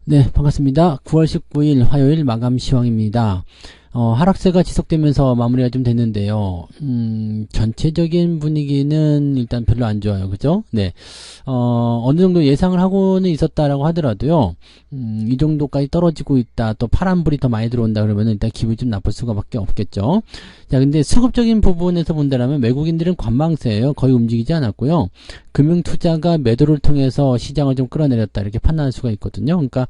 네, 반갑습니다. 9월 19일 화요일 마감 시황입니다. 하락세가 지속되면서 마무리가 좀 됐는데요. 전체적인 분위기는 일단 별로 안 좋아요. 그죠? 네. 어느 정도 예상을 하고는 있었다라고 하더라도요. 이 정도까지 떨어지고 있다. 또 파란불이 더 많이 들어온다 그러면 일단 기분이 좀 나쁠 수가밖에 없겠죠. 자, 근데 수급적인 부분에서 본다면 외국인들은 관망세예요. 거의 움직이지 않았고요. 금융투자가 매도를 통해서 시장을 좀 끌어내렸다. 이렇게 판단할 수가 있거든요. 그러니까,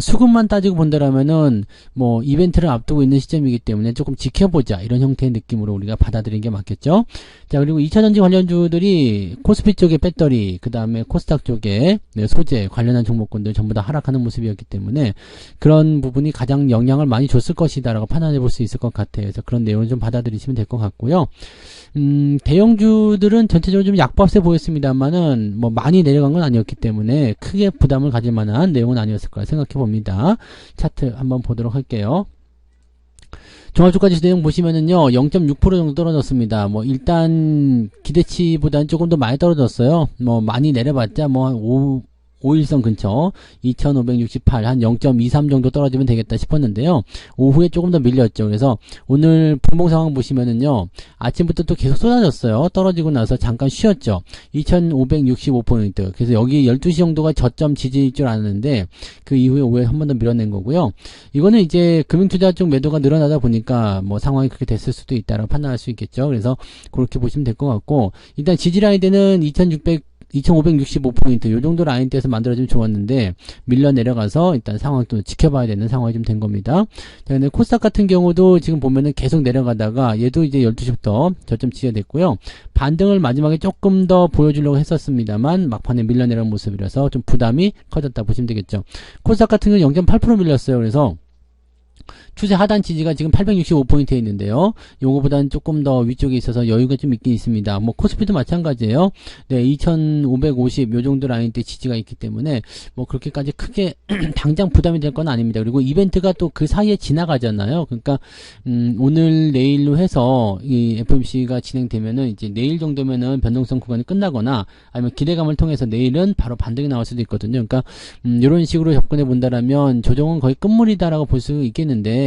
수급만 따지고 본다면은 뭐 이벤트를 앞두고 있는 시점이기 때문에 조금 지켜보자 이런 형태의 느낌으로 우리가 받아들이는 게 맞겠죠. 자, 그리고 2차전지 관련주들이 코스피 쪽에 배터리, 그 다음에 코스닥 쪽에 소재 관련한 종목군들 전부 다 하락하는 모습이었기 때문에 그런 부분이 가장 영향을 많이 줬을 것이다라고 판단해 볼 수 있을 것 같아요. 그래서 그런 내용을 좀 받아들이시면 될 것 같고요. 대형주들은 전체적으로 좀 약보합세 보였습니다만은 뭐 많이 내려간 건 아니었기 때문에 크게 부담을 가질 만한 내용은 아니었을 거라 생각해 봅니다. 차트 한번 보도록 할게요. 종합주가지수 내용 보시면은요, 0.6% 정도 떨어졌습니다. 뭐, 일단, 기대치보다는 조금 더 많이 떨어졌어요. 뭐, 많이 내려봤자, 뭐, 5일선 근처 2568 한 0.23 정도 떨어지면 되겠다 싶었는데요. 오후에 조금 더 밀렸죠. 그래서 오늘 분봉 상황 보시면은요. 아침부터 또 계속 쏟아졌어요. 떨어지고 나서 잠깐 쉬었죠. 2565포인트. 그래서 여기 12시 정도가 저점 지지일 줄 알았는데 그 이후에 오후에 한 번 더 밀어낸 거고요. 이거는 이제 금융투자 쪽 매도가 늘어나다 보니까 뭐 상황이 그렇게 됐을 수도 있다라고 판단할 수 있겠죠. 그래서 그렇게 보시면 될 것 같고 일단 지지라인대는 2565포인트 요 정도 라인대에서 만들어지면 좋았는데 밀려 내려가서 일단 상황 또 지켜봐야 되는 상황이 좀 된 겁니다. 자, 근데 코스닥 같은 경우도 지금 보면은 계속 내려가다가 얘도 이제 12시부터 저점 지지가 됐고요. 반등을 마지막에 조금 더 보여주려고 했었습니다만 막판에 밀려 내려온 모습이라서 좀 부담이 커졌다 보시면 되겠죠. 코스닥 같은 경우는 0.8% 밀렸어요. 그래서 추세 하단 지지가 지금 865포인트에 있는데요. 요거보다는 조금 더 위쪽에 있어서 여유가 좀 있긴 있습니다. 뭐 코스피도 마찬가지예요. 네, 2550 요 정도 라인대 지지가 있기 때문에 뭐 그렇게까지 크게 당장 부담이 될 건 아닙니다. 그리고 이벤트가 또 그 사이에 지나가잖아요. 그러니까 오늘 내일로 해서 이 FOMC가 진행되면은 이제 내일 정도면은 변동성 구간이 끝나거나 아니면 기대감을 통해서 내일은 바로 반등이 나올 수도 있거든요. 그러니까 이런 식으로 접근해 본다라면 조정은 거의 끝물이다라고 볼 수 있겠는데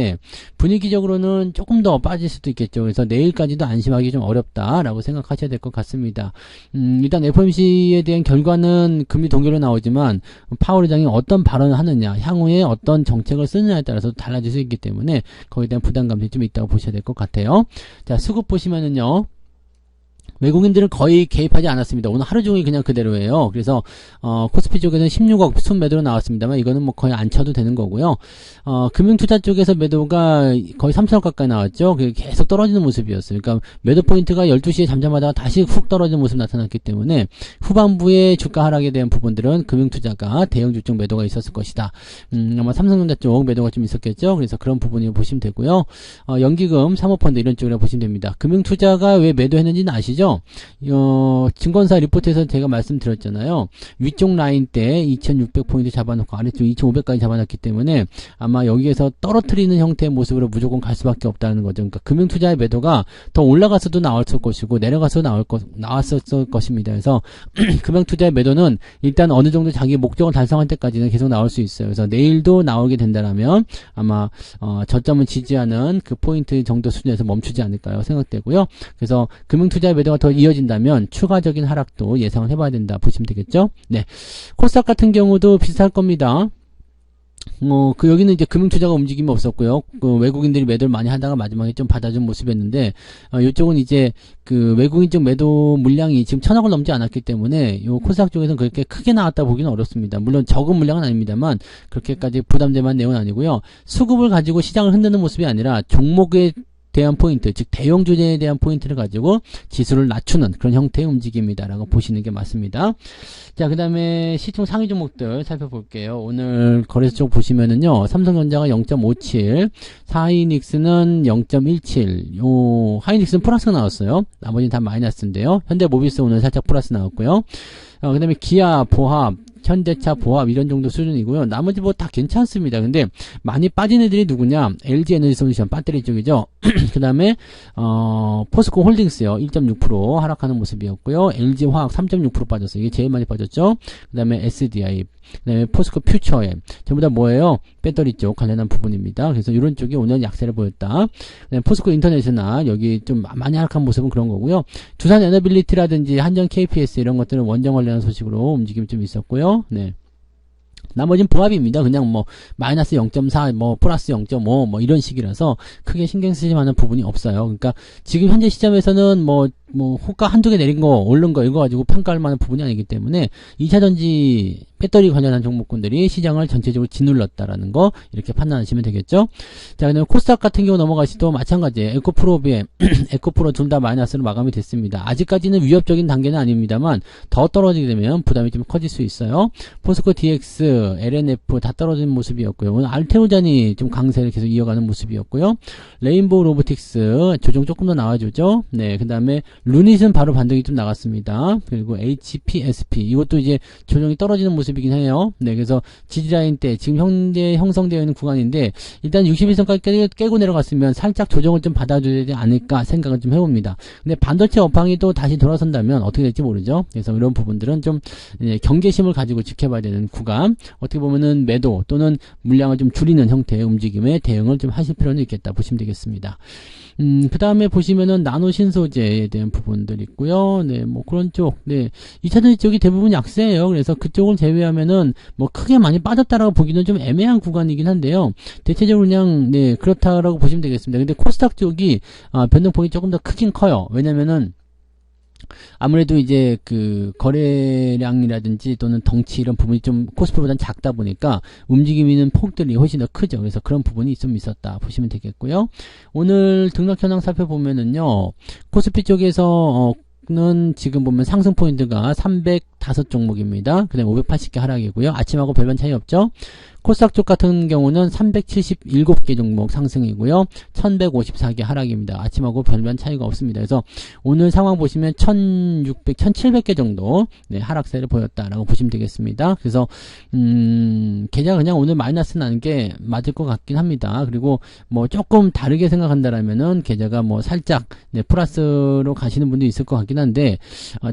분위기적으로는 조금 더 빠질 수도 있겠죠. 그래서 내일까지도 안심하기 좀 어렵다라고 생각하셔야 될 것 같습니다. 일단 FOMC에 대한 결과는 금리 동결로 나오지만 파월 의장이 어떤 발언을 하느냐, 향후에 어떤 정책을 쓰느냐에 따라서 달라질 수 있기 때문에 거기에 대한 부담감이 좀 있다고 보셔야 될 것 같아요. 자, 수급 보시면은요. 외국인들은 거의 개입하지 않았습니다. 오늘 하루 종일 그냥 그대로예요. 그래서 코스피 쪽에는 16억 순매도로 나왔습니다만 이거는 뭐 거의 안 쳐도 되는 거고요. 금융투자 쪽에서 매도가 거의 3천억 가까이 나왔죠. 계속 떨어지는 모습이었어요. 그러니까 매도 포인트가 12시에 잠잠하다가 다시 훅 떨어지는 모습이 나타났기 때문에 후반부에 주가 하락에 대한 부분들은 금융투자가 대형주 쪽 매도가 있었을 것이다. 아마 삼성전자 쪽 매도가 좀 있었겠죠. 그래서 그런 부분을 보시면 되고요. 연기금, 사모펀드 이런 쪽으로 보시면 됩니다. 금융투자가 왜 매도했는지는 아시죠? 증권사 리포트에서 제가 말씀드렸잖아요. 위쪽 라인 때 2600포인트 잡아놓고 아래쪽 2500까지 잡아놨기 때문에 아마 여기에서 떨어뜨리는 형태의 모습으로 무조건 갈 수밖에 없다는 거죠. 그러니까 금융투자의 매도가 더 올라가서도 나왔을 것이고 내려가서도 나왔을 것입니다. 그래서 금융투자의 매도는 일단 어느 정도 자기 목적을 달성할 때까지는 계속 나올 수 있어요. 그래서 내일도 나오게 된다면 아마 저점을 지지하는 그 포인트 정도 수준에서 멈추지 않을까요? 생각되고요. 그래서 금융투자의 매도가 더 이어진다면 추가적인 하락도 예상을 해봐야 된다 보시면 되겠죠. 네, 코스닥 같은 경우도 비슷할 겁니다. 여기는 이제 금융투자가 움직임이 없었고요. 외국인들이 매도를 많이 하다가 마지막에 좀 받아준 모습이었는데, 이쪽은 이제 외국인 쪽 매도 물량이 지금 1000억을 넘지 않았기 때문에, 요 코스닥 쪽에서는 그렇게 크게 나왔다 보기는 어렵습니다. 물론 적은 물량은 아닙니다만, 그렇게까지 부담될 만한 내용은 아니고요. 수급을 가지고 시장을 흔드는 모습이 아니라 종목의 대한 포인트, 즉 대형주제에 대한 포인트를 가지고 지수를 낮추는 그런 형태의 움직임이다라고 보시는 게 맞습니다. 자, 그 다음에 시총 상위 종목들 살펴볼게요. 오늘 거래소 쪽 보시면은요, 삼성전자가 0.57, 하이닉스는 0.17, 하이닉스는 플러스가 나왔어요. 나머지는 다 마이너스인데요. 현대모비스 오늘 살짝 플러스 나왔고요. 그 다음에 기아, 보합, 현대차, 보합 이런 정도 수준이고요. 나머지 뭐 다 괜찮습니다. 근데 많이 빠진 애들이 누구냐? LG 에너지 솔루션 배터리 쪽이죠. 그 다음에 포스코 홀딩스요. 1.6% 하락하는 모습이었고요. LG 화학 3.6% 빠졌어요. 이게 제일 많이 빠졌죠. 그 다음에 SDI, 그 다음에 포스코 퓨처엠 전부 다 뭐예요? 배터리 쪽 관련한 부분입니다. 그래서 이런 쪽이 오늘 약세를 보였다. 그다음에 포스코 인터내셔널 여기 좀 많이 하락한 모습은 그런 거고요. 두산 에너빌리티라든지 한전 KPS 이런 것들은 원전 관련한 소식으로 움직임이 좀 있었고요. 네. 나머지는 보합입니다. 그냥 뭐 마이너스 0.4, 뭐 플러스 0.5, 뭐 이런 식이라서 크게 신경 쓰지 않는 부분이 없어요. 그러니까 지금 현재 시점에서는 뭐 호가 한두 개 내린 거, 오른 거 이거 가지고 평가할 만한 부분이 아니기 때문에 2차전지 배터리 관련한 종목군들이 시장을 전체적으로 짓눌렀다라는 거 이렇게 판단하시면 되겠죠. 자, 그다음에 코스닥 같은 경우 넘어가시도 마찬가지예요. 에코프로, BM, 에코프로 둘 다 마이너스로 마감이 됐습니다. 아직까지는 위협적인 단계는 아닙니다만 더 떨어지게 되면 부담이 좀 커질 수 있어요. 포스코 DX, LNF 다 떨어진 모습이었고요. 오늘 알테오잔이 좀 강세를 계속 이어가는 모습이었고요. 레인보우 로보틱스 조정 조금 더 나와주죠. 네, 그다음에 루닛은 바로 반등이 좀 나갔습니다. 그리고 HPSP 이것도 이제 조정이 떨어지는 모습이긴 해요. 네, 그래서 지지라인 때 지금 현재 형성되어 있는 구간인데 일단 61선까지 깨고 내려갔으면 살짝 조정을 좀 받아줘야 되지 않을까 생각을 좀 해봅니다. 근데 반도체 업황이 또 다시 돌아선다면 어떻게 될지 모르죠. 그래서 이런 부분들은 좀 경계심을 가지고 지켜봐야 되는 구간, 어떻게 보면은 매도 또는 물량을 좀 줄이는 형태의 움직임에 대응을 좀 하실 필요는 있겠다 보시면 되겠습니다. 그 다음에 보시면은 나노 신소재에 대한 부분들 있고요. 네, 뭐 그런 쪽, 네, 2차전지 쪽이 대부분 약세예요. 그래서 그쪽을 제외하면은 뭐 크게 많이 빠졌다라고 보기는 좀 애매한 구간이긴 한데요. 대체적으로 그냥 네 그렇다라고 보시면 되겠습니다. 근데 코스닥 쪽이 변동폭이 조금 더 크긴 커요. 왜냐면은 아무래도 이제 그 거래량이라든지 또는 덩치 이런 부분이 좀 코스피보다는 작다 보니까 움직이는 폭들이 훨씬 더 크죠. 그래서 그런 부분이 좀 있었다 보시면 되겠고요. 오늘 등락 현황 살펴보면은요, 코스피 쪽에서 는 지금 보면 상승 포인트가 305종목입니다. 그 다음에 580개 하락이고요. 아침하고 별반 차이 없죠. 코스닥 쪽 같은 경우는 377개 종목 상승이고요. 1154개 하락입니다. 아침하고 별반 차이가 없습니다. 그래서 오늘 상황 보시면 1600, 1700개 정도 네, 하락세를 보였다라고 보시면 되겠습니다. 그래서 계좌가 그냥 오늘 마이너스 나는 게 맞을 것 같긴 합니다. 그리고 뭐 조금 다르게 생각한다라면은 계좌가 뭐 살짝 네, 플러스로 가시는 분도 있을 것 같긴 한데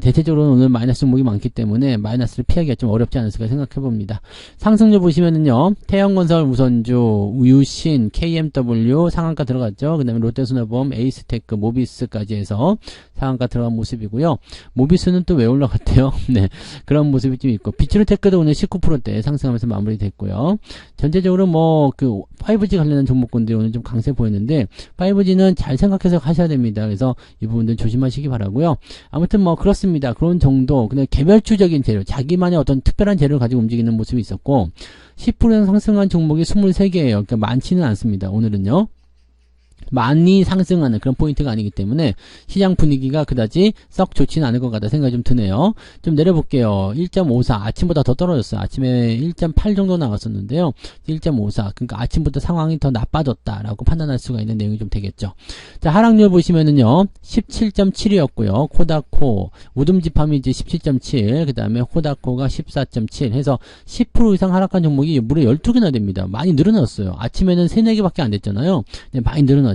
대체적으로 오늘 마이너스 종목이 많기 때문에 마이너스를 피하기가 좀 어렵지 않을까 생각해 봅니다. 상승률 보시면은요, 태영건설, 우선주, 유신, KMW 상한가 들어갔죠. 그 다음에 롯데손해보험, 에이스테크, 모비스까지 해서 상한가 들어간 모습이고요. 모비스는 또 왜 올라갔대요? 네, 그런 모습이 좀 있고, 비츠루테크도 오늘 19%대 상승하면서 마무리됐고요. 전체적으로 뭐 그 5G 관련한 종목군들이 오늘 좀 강세 보였는데 5G는 잘 생각해서 하셔야 됩니다. 그래서 이 부분들 조심하시기 바라고요. 아무튼 뭐 그렇습니다. 그런 정도 그냥 개별주적인 재료, 자기만의 어떤 특별한 재료를 가지고 움직이는 모습이 있었고 10% 상승한 종목이 23개예요. 그러니까 많지는 않습니다. 오늘은요. 많이 상승하는 그런 포인트가 아니기 때문에 시장 분위기가 그다지 썩 좋지는 않을 것 같다 생각이 좀 드네요. 좀 내려볼게요. 1.54 아침보다 더 떨어졌어요. 아침에 1.8 정도 나왔었는데요. 1.54 그러니까 아침부터 상황이 더 나빠졌다라고 판단할 수가 있는 내용이 좀 되겠죠. 자, 하락률 보시면은요 17.7이었고요. 코다코 우듬지팜이 이제 17.7 그 다음에 호다코가 14.7 해서 10% 이상 하락한 종목이 무려 12개나 됩니다. 많이 늘어났어요. 아침에는 3, 4개밖에 안 됐잖아요. 네, 많이 늘어났죠.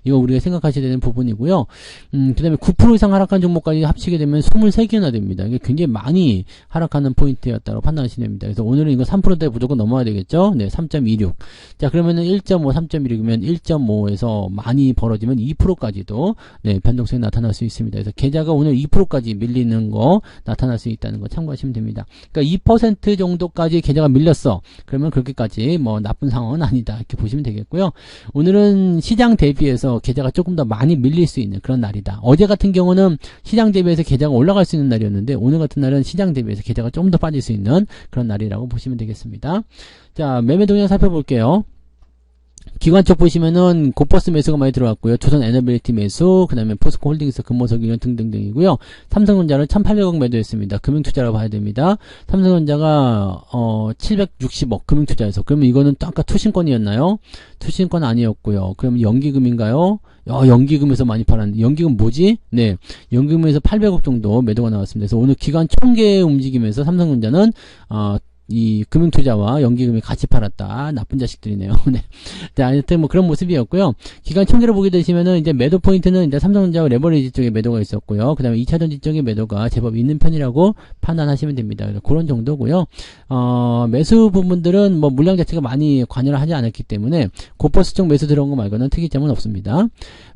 이거 우리가 생각하셔야 되는 부분이고요. 그 다음에 9% 이상 하락한 종목까지 합치게 되면 23개나 됩니다. 이게 굉장히 많이 하락하는 포인트였다고 판단하시면 됩니다. 그래서 오늘은 이거 3%대 무조건 넘어야 되겠죠. 네, 3.26. 자, 그러면은 1.5, 3.26이면 1.5에서 많이 벌어지면 2%까지도 네, 변동성이 나타날 수 있습니다. 그래서 계좌가 오늘 2%까지 밀리는 거 나타날 수 있다는 거 참고하시면 됩니다. 그러니까 2% 정도까지 계좌가 밀렸어. 그러면 그렇게까지 뭐 나쁜 상황은 아니다. 이렇게 보시면 되겠고요. 오늘은 시장 대비해서 계좌가 조금 더 많이 밀릴 수 있는 그런 날이다. 어제 같은 경우는 시장 대비해서 계좌가 올라갈 수 있는 날이었는데 오늘 같은 날은 시장 대비해서 계좌가 좀 더 빠질 수 있는 그런 날이라고 보시면 되겠습니다. 자, 매매 동향 살펴볼게요. 기관 쪽 보시면은 고퍼스 매수가 많이 들어왔고요. 조선 에너빌리티 매수, 그 다음에 포스코 홀딩스, 금호석 이런 등등등이고요. 삼성전자는 1,800억 매도했습니다. 금융투자라고 봐야 됩니다. 삼성전자가 760억 금융투자에서. 그러면 이거는 아까 투신권이었나요? 투신권 아니었고요. 그럼 연기금인가요? 연기금에서 많이 팔았는데 연기금 뭐지? 네, 연기금에서 800억 정도 매도가 나왔습니다. 그래서 오늘 기관 총계 움직임에서 삼성전자는 이 금융투자와 연기금이 같이 팔았다. 나쁜 자식들이네요. 네. 하여튼 뭐 그런 모습이었고요. 기간 총계를 보게 되시면은 이제 매도 포인트는 이제 삼성전자와 레버리지 쪽에 매도가 있었고요. 그 다음에 2차전지 쪽에 매도가 제법 있는 편이라고 판단하시면 됩니다. 그런 정도고요. 매수 부분들은 뭐 물량 자체가 많이 관여를 하지 않았기 때문에 고퍼스 쪽 매수 들어온 거 말고는 특이점은 없습니다.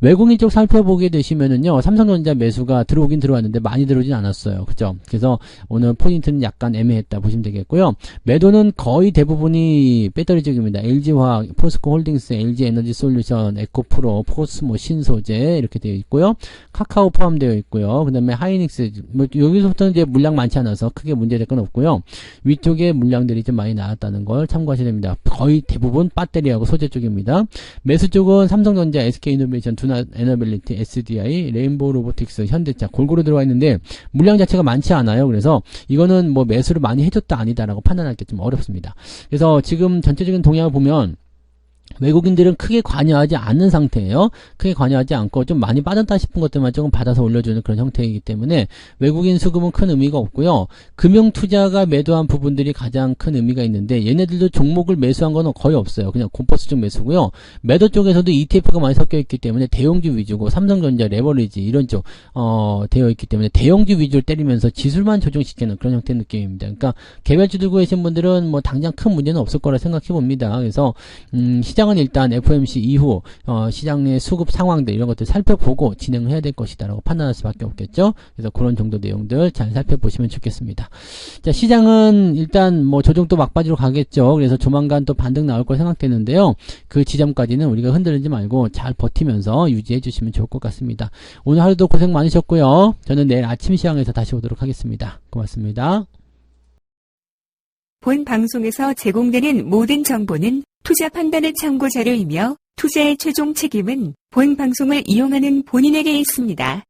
외국인 쪽 살펴보게 되시면은요. 삼성전자 매수가 들어오긴 들어왔는데 많이 들어오진 않았어요. 그죠? 그래서 오늘 포인트는 약간 애매했다 보시면 되겠고요. 매도는 거의 대부분이 배터리 쪽입니다. LG화학, 포스코 홀딩스, LG에너지 솔루션, 에코프로, 포스모, 신소재 이렇게 되어 있고요. 카카오 포함되어 있고요. 그 다음에 하이닉스, 뭐 여기서부터는 이제 물량 많지 않아서 크게 문제될 건 없고요. 위쪽에 물량들이 좀 많이 나왔다는 걸 참고하셔야 됩니다. 거의 대부분 배터리하고 소재 쪽입니다. 매수 쪽은 삼성전자, SK이노베이션, 두나에너빌리티, SDI, 레인보우 로보틱스, 현대차 골고루 들어와 있는데 물량 자체가 많지 않아요. 그래서 이거는 뭐 매수를 많이 해줬다 아니다라고 판단하기 좀 어렵습니다. 그래서 지금 전체적인 동향을 보면 외국인들은 크게 관여하지 않는 상태예요. 크게 관여하지 않고 좀 많이 빠졌다 싶은 것들만 조금 받아서 올려주는 그런 형태이기 때문에 외국인 수급은 큰 의미가 없고요. 금융투자가 매도한 부분들이 가장 큰 의미가 있는데 얘네들도 종목을 매수한 건 거의 없어요. 그냥 고퍼스 쪽 매수고요. 매도 쪽에서도 ETF가 많이 섞여 있기 때문에 대형주 위주고 삼성전자, 레버리지 이런 쪽 되어 있기 때문에 대형주 위주를 때리면서 지수만 조정시키는 그런 형태의 느낌입니다. 그러니까 개별주 들고 계신 분들은 뭐 당장 큰 문제는 없을 거라 생각해 봅니다. 그래서 시장은 일단 FOMC 이후 시장의 수급 상황들 이런 것들 살펴보고 진행을 해야 될 것이다라고 판단할 수밖에 없겠죠. 그래서 그런 정도 내용들 잘 살펴보시면 좋겠습니다. 자, 시장은 일단 뭐 조정 또 막바지로 가겠죠. 그래서 조만간 또 반등 나올 거 생각되는데요. 그 지점까지는 우리가 흔들리지 말고 잘 버티면서 유지해 주시면 좋을 것 같습니다. 오늘 하루도 고생 많으셨고요. 저는 내일 아침 시황에서 다시 오도록 하겠습니다. 고맙습니다. 본 방송에서 제공되는 모든 정보는 투자 판단의 참고 자료이며 투자의 최종 책임은 본 방송을 이용하는 본인에게 있습니다.